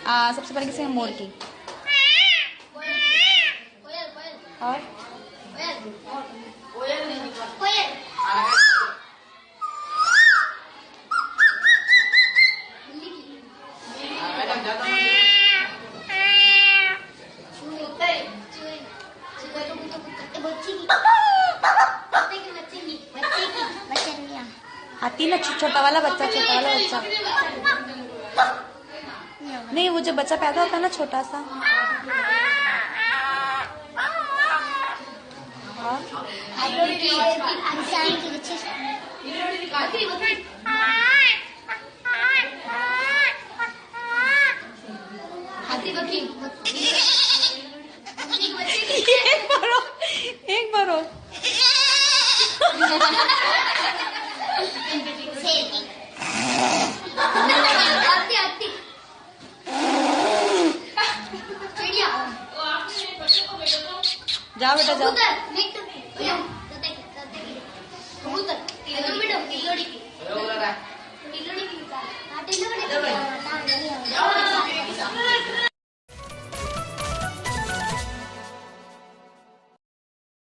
सबसे पहले किसी मोर की और हाथी ना, छोटा वाला बच्चा नहीं, वो जब बच्चा पैदा होता है ना छोटा सा। एक मारो जाओ बेटा जाओ।